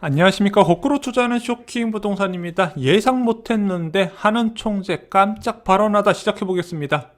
안녕하십니까. 거꾸로 투자하는 쇼킹 부동산입니다. 예상 못했는데 하는 총재 깜짝 발언하다 시작해보겠습니다.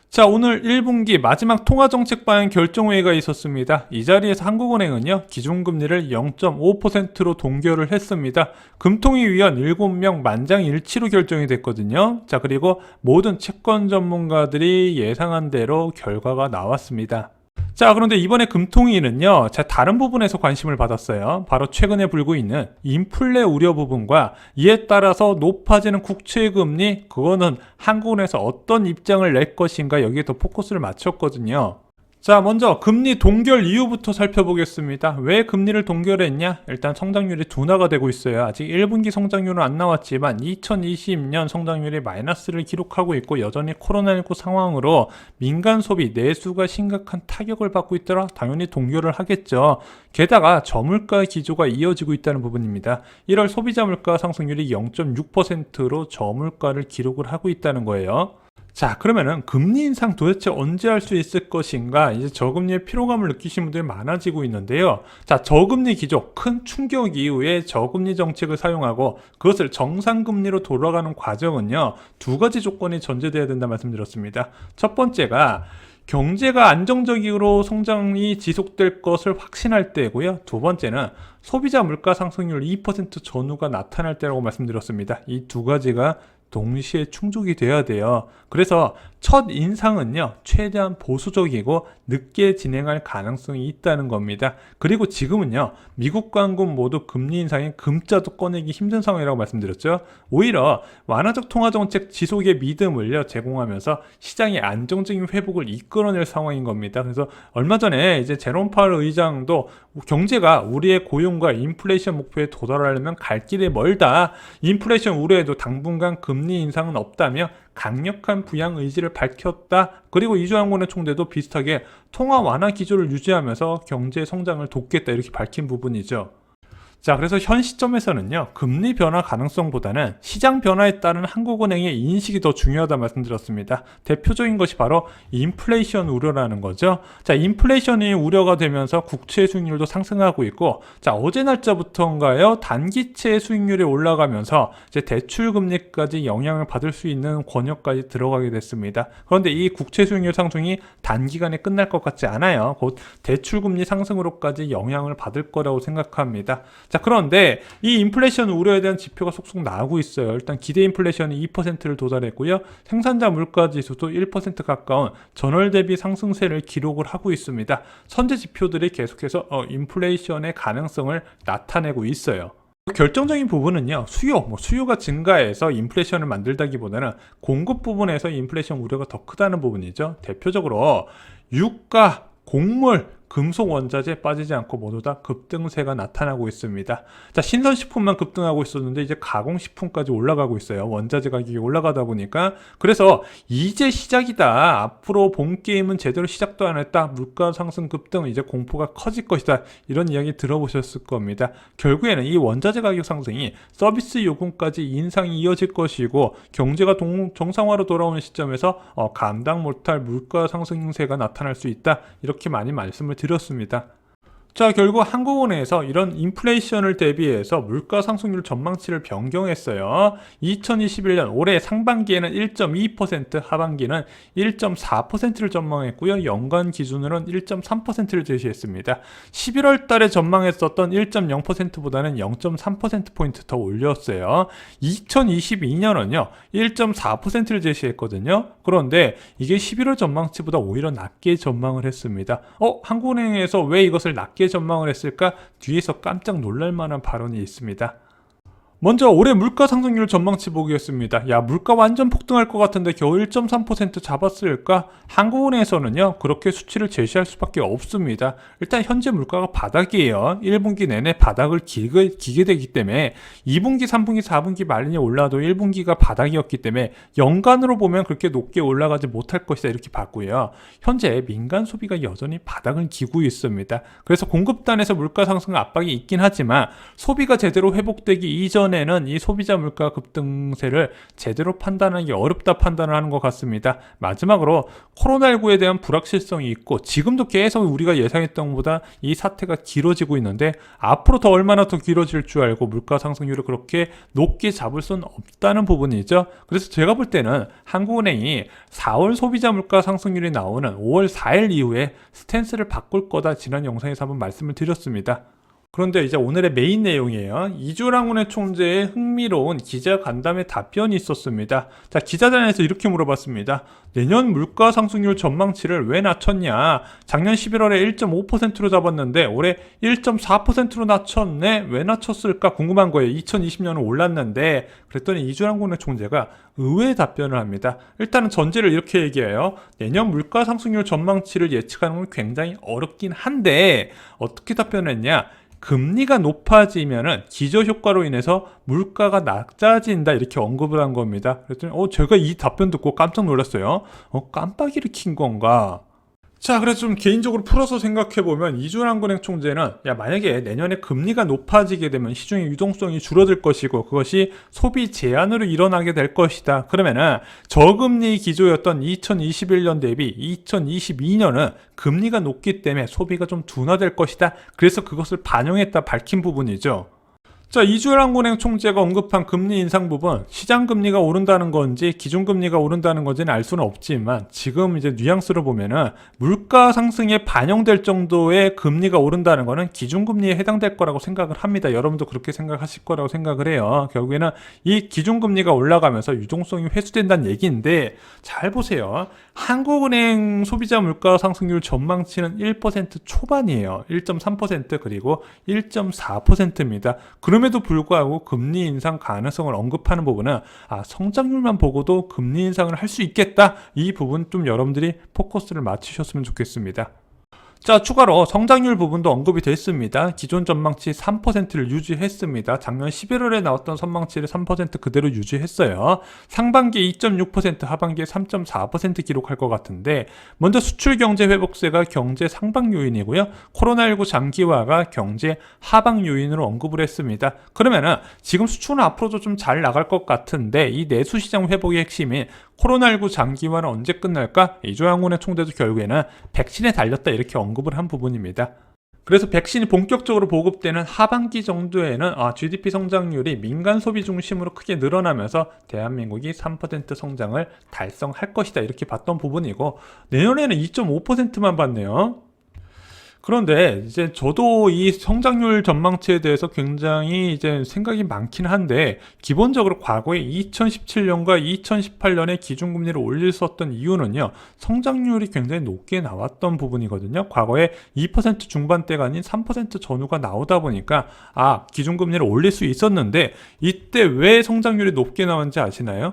자, 오늘 1분기 마지막 통화정책 방향 결정회의가 있었습니다. 이 자리에서 한국은행은요, 기준금리를 0.5%로 동결을 했습니다. 금통위 위원 7명 만장일치로 결정이 됐거든요. 자, 그리고 모든 채권 전문가들이 예상한 대로 결과가 나왔습니다. 자, 그런데 이번에 금통위는요, 다른 부분에서 관심을 받았어요. 바로 최근에 불고 있는 인플레 우려 부분과 이에 따라서 높아지는 국채금리, 그거는 한국은행에서 어떤 입장을 낼 것인가, 여기에 더 포커스를 맞췄거든요. 자, 먼저 금리 동결 이유부터 살펴보겠습니다. 왜 금리를 동결했냐? 일단 성장률이 둔화가 되고 있어요. 아직 1분기 성장률은 안 나왔지만 2020년 성장률이 마이너스를 기록하고 있고, 여전히 코로나19 상황으로 민간 소비 내수가 심각한 타격을 받고 있더라. 당연히 동결을 하겠죠. 게다가 저물가 기조가 이어지고 있다는 부분입니다. 1월 소비자 물가 상승률이 0.6%로 저물가를 기록을 하고 있다는 거예요. 자, 그러면은 금리 인상 도대체 언제 할 수 있을 것인가? 이제 저금리의 피로감을 느끼시는 분들이 많아지고 있는데요. 자, 저금리 기조 큰 충격 이후에 저금리 정책을 사용하고 그것을 정상금리로 돌아가는 과정은요, 두 가지 조건이 전제돼야 된다 말씀드렸습니다. 첫 번째가 경제가 안정적으로 성장이 지속될 것을 확신할 때고요. 두 번째는 소비자 물가 상승률 2% 전후가 나타날 때라고 말씀드렸습니다. 이 두 가지가 동시에 충족이 돼야 돼요. 그래서 첫 인상은요, 최대한 보수적이고 늦게 진행할 가능성이 있다는 겁니다. 그리고 지금은요, 미국과 한국 모두 금리 인상에 금자도 꺼내기 힘든 상황이라고 말씀드렸죠. 오히려 완화적 통화정책 지속의 믿음을요, 제공하면서 시장의 안정적인 회복을 이끌어낼 상황인 겁니다. 그래서 얼마 전에 이제 제롬 파월 의장도 경제가 우리의 고용과 인플레이션 목표에 도달하려면 갈 길이 멀다. 인플레이션 우려에도 당분간 금리 인상은 없다며 강력한 부양 의지를 밝혔다. 그리고 이주환군의 총재도 비슷하게 통화 완화 기조를 유지하면서 경제 성장을 돕겠다, 이렇게 밝힌 부분이죠. 자, 그래서 현 시점에서는요, 금리 변화 가능성보다는 시장 변화에 따른 한국은행의 인식이 더 중요하다 말씀드렸습니다. 대표적인 것이 바로 인플레이션 우려라는 거죠. 자, 인플레이션이 우려가 되면서 국채 수익률도 상승하고 있고, 자, 어제 날짜부터인가요, 단기채 수익률이 올라가면서 이제 대출 금리까지 영향을 받을 수 있는 권역까지 들어가게 됐습니다. 그런데 이 국채 수익률 상승이 단기간에 끝날 것 같지 않아요. 곧 대출 금리 상승으로까지 영향을 받을 거라고 생각합니다. 자, 그런데 이 인플레이션 우려에 대한 지표가 속속 나오고 있어요. 일단 기대 인플레이션이 2%를 도달했고요. 생산자 물가 지수도 1% 가까운 전월 대비 상승세를 기록을 하고 있습니다. 선제 지표들이 계속해서 인플레이션의 가능성을 나타내고 있어요. 결정적인 부분은요, 수요가 증가해서 인플레이션을 만들다기보다는 공급 부분에서 인플레이션 우려가 더 크다는 부분이죠. 대표적으로 유가, 곡물, 금속 원자재 빠지지 않고 모두 다 급등세가 나타나고 있습니다. 자, 신선식품만 급등하고 있었는데 이제 가공식품까지 올라가고 있어요. 원자재 가격이 올라가다 보니까. 그래서 이제 시작이다. 앞으로 본 게임은 제대로 시작도 안 했다. 물가 상승 급등, 이제 공포가 커질 것이다. 이런 이야기 들어보셨을 겁니다. 결국에는 이 원자재 가격 상승이 서비스 요금까지 인상이 이어질 것이고, 경제가 정상화로 돌아오는 시점에서 감당 못할 물가 상승세가 나타날 수 있다. 이렇게 많이 말씀을 드렸습니다. 자, 결국 한국은행에서 이런 인플레이션을 대비해서 물가 상승률 전망치를 변경했어요. 2021년 올해 상반기에는 1.2%, 하반기는 1.4%를 전망했고요. 연간 기준으로는 1.3%를 제시했습니다. 11월 달에 전망했었던 1.0%보다는 0.3%포인트 더 올렸어요. 2022년은요, 1.4%를 제시했거든요. 그런데 이게 11월 전망치보다 오히려 낮게 전망을 했습니다. 한국은행에서 왜 이것을 낮게 전망을 했을까? 뒤에서 깜짝 놀랄만한 발언이 있습니다. 먼저 올해 물가 상승률 전망치 보겠습니다. 야, 물가 완전 폭등할 것 같은데 겨우 1.3% 잡았을까? 한국은행에서는요, 그렇게 수치를 제시할 수밖에 없습니다. 일단 현재 물가가 바닥이에요. 1분기 내내 바닥을 기게 되기 때문에 2분기, 3분기, 4분기 말년에 올라도 1분기가 바닥이었기 때문에 연간으로 보면 그렇게 높게 올라가지 못할 것이다, 이렇게 봤고요. 현재 민간 소비가 여전히 바닥을 기고 있습니다. 그래서 공급단에서 물가 상승 압박이 있긴 하지만 소비가 제대로 회복되기 이전에 내년에는 이 소비자 물가 급등세를 제대로 판단하기 어렵다 판단을 하는 것 같습니다. 마지막으로 코로나19에 대한 불확실성이 있고 지금도 계속 우리가 예상했던 것보다 이 사태가 길어지고 있는데 앞으로 더 얼마나 더 길어질 줄 알고 물가 상승률을 그렇게 높게 잡을 수는 없다는 부분이죠. 그래서 제가 볼 때는 한국은행이 4월 소비자 물가 상승률이 나오는 5월 4일 이후에 스탠스를 바꿀 거다 지난 영상에서 한번 말씀을 드렸습니다. 그런데 이제 오늘의 메인 내용이에요. 이주랑운의 총재의 흥미로운 기자 간담회 답변이 있었습니다. 자, 기자단에서 이렇게 물어봤습니다. 내년 물가 상승률 전망치를 왜 낮췄냐? 작년 11월에 1.5%로 잡았는데 올해 1.4%로 낮췄네? 왜 낮췄을까 궁금한 거예요. 2020년은 올랐는데. 그랬더니 이주랑운의 총재가 의외의 답변을 합니다. 일단은 전제를 이렇게 얘기해요. 내년 물가 상승률 전망치를 예측하는 건 굉장히 어렵긴 한데 어떻게 답변했냐? 금리가 높아지면은 기저효과로 인해서 물가가 낮아진다 이렇게 언급을 한 겁니다. 그랬더니 제가 이 답변 듣고 깜짝 놀랐어요. 깜빡이를 킨 건가? 자, 그래서 좀 개인적으로 풀어서 생각해보면 이주랑은행 총재는 만약에 내년에 금리가 높아지게 되면 시중의 유동성이 줄어들 것이고 그것이 소비 제한으로 일어나게 될 것이다. 그러면은 저금리 기조였던 2021년 대비 2022년은 금리가 높기 때문에 소비가 좀 둔화될 것이다. 그래서 그것을 반영했다 밝힌 부분이죠. 자, 이주랑은행 총재가 언급한 금리 인상 부분, 시장 금리가 오른다는 건지 기준 금리가 오른다는 건지는 알 수는 없지만 지금 이제 뉘앙스로 보면은 물가 상승에 반영될 정도의 금리가 오른다는 거는 기준 금리에 해당될 거라고 생각을 합니다. 여러분도 그렇게 생각하실 거라고 생각을 해요. 결국에는 이 기준 금리가 올라가면서 유동성이 회수된다는 얘기인데 잘 보세요. 한국은행 소비자 물가 상승률 전망치는 1% 초반이에요. 1.3% 그리고 1.4%입니다. 그럼에도 불구하고 금리 인상 가능성을 언급하는 부분은 성장률만 보고도 금리 인상을 할 수 있겠다. 이 부분 좀 여러분들이 포커스를 맞추셨으면 좋겠습니다. 자, 추가로 성장률 부분도 언급이 됐습니다. 기존 전망치 3%를 유지했습니다. 작년 11월에 나왔던 전망치를 3% 그대로 유지했어요. 상반기에 2.6%, 하반기에 3.4% 기록할 것 같은데 먼저 수출 경제 회복세가 경제 상방 요인이고요. 코로나19 장기화가 경제 하방 요인으로 언급을 했습니다. 그러면은 지금 수출은 앞으로도 좀 잘 나갈 것 같은데 이 내수 시장 회복의 핵심인 코로나19 장기화는 언제 끝날까? 이주랑은행 총재도 결국에는 백신에 달렸다 이렇게 언급을 한 부분입니다. 그래서 백신이 본격적으로 보급되는 하반기 정도에는 GDP 성장률이 민간 소비 중심으로 크게 늘어나면서 대한민국이 3% 성장을 달성할 것이다 이렇게 봤던 부분이고 내년에는 2.5%만 봤네요. 그런데 이제 저도 이 성장률 전망치에 대해서 굉장히 이제 생각이 많긴 한데 기본적으로 과거에 2017년과 2018년에 기준금리를 올렸었던 이유는요. 성장률이 굉장히 높게 나왔던 부분이거든요. 과거에 2% 중반대가 아닌 3% 전후가 나오다 보니까 기준금리를 올릴 수 있었는데 이때 왜 성장률이 높게 나왔는지 아시나요?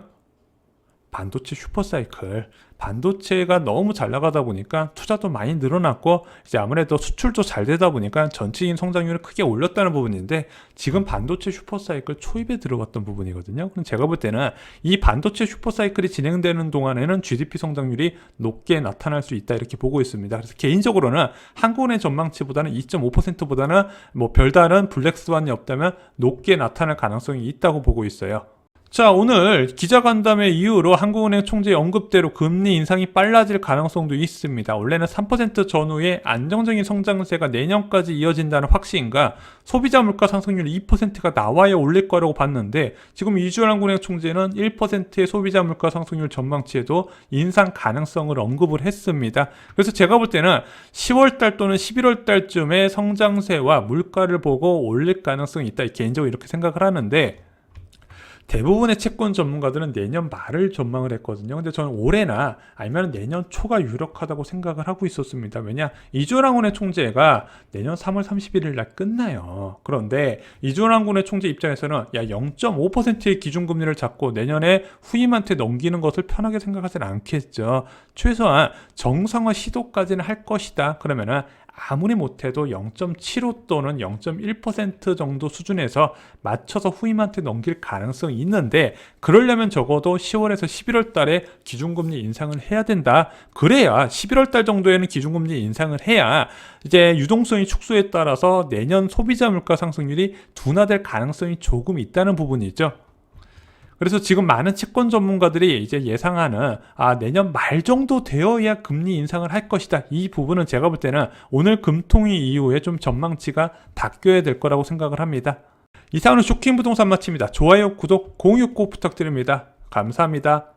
반도체 슈퍼사이클. 반도체가 너무 잘 나가다 보니까 투자도 많이 늘어났고 이제 아무래도 수출도 잘 되다 보니까 전체적인 성장률을 크게 올렸다는 부분인데 지금 반도체 슈퍼사이클 초입에 들어갔던 부분이거든요. 그럼 제가 볼 때는 이 반도체 슈퍼사이클이 진행되는 동안에는 GDP 성장률이 높게 나타날 수 있다 이렇게 보고 있습니다. 그래서 개인적으로는 한국은행 전망치보다는 2.5%보다는 별다른 블랙스완이 없다면 높게 나타날 가능성이 있다고 보고 있어요. 자, 오늘 기자간담회 이후로 한국은행 총재의 언급대로 금리 인상이 빨라질 가능성도 있습니다. 원래는 3% 전후의 안정적인 성장세가 내년까지 이어진다는 확신과 소비자 물가 상승률 2%가 나와야 올릴 거라고 봤는데 지금 이주랑은행 총재는 1%의 소비자 물가 상승률 전망치에도 인상 가능성을 언급을 했습니다. 그래서 제가 볼 때는 10월달 또는 11월달쯤에 성장세와 물가를 보고 올릴 가능성이 있다. 개인적으로 이렇게 생각을 하는데 대부분의 채권 전문가들은 내년 말을 전망을 했거든요. 근데 저는 올해나 아니면 내년 초가 유력하다고 생각을 하고 있었습니다. 왜냐? 이주랑은행 총재가 내년 3월 31일 날 끝나요. 그런데 이주랑은행 총재 입장에서는 0.5%의 기준금리를 잡고 내년에 후임한테 넘기는 것을 편하게 생각하지는 않겠죠. 최소한 정상화 시도까지는 할 것이다. 그러면은 아무리 못해도 0.75 또는 0.1% 정도 수준에서 맞춰서 후임한테 넘길 가능성이 있는데, 그러려면 적어도 10월에서 11월 달에 기준금리 인상을 해야 된다. 그래야 11월 달 정도에는 기준금리 인상을 해야 이제 유동성이 축소에 따라서 내년 소비자 물가 상승률이 둔화될 가능성이 조금 있다는 부분이죠. 그래서 지금 많은 채권 전문가들이 이제 예상하는 내년 말 정도 되어야 금리 인상을 할 것이다. 이 부분은 제가 볼 때는 오늘 금통위 이후에 좀 전망치가 바뀌어야 될 거라고 생각을 합니다. 이상으로 쇼킹 부동산 마칩니다. 좋아요, 구독, 공유 꼭 부탁드립니다. 감사합니다.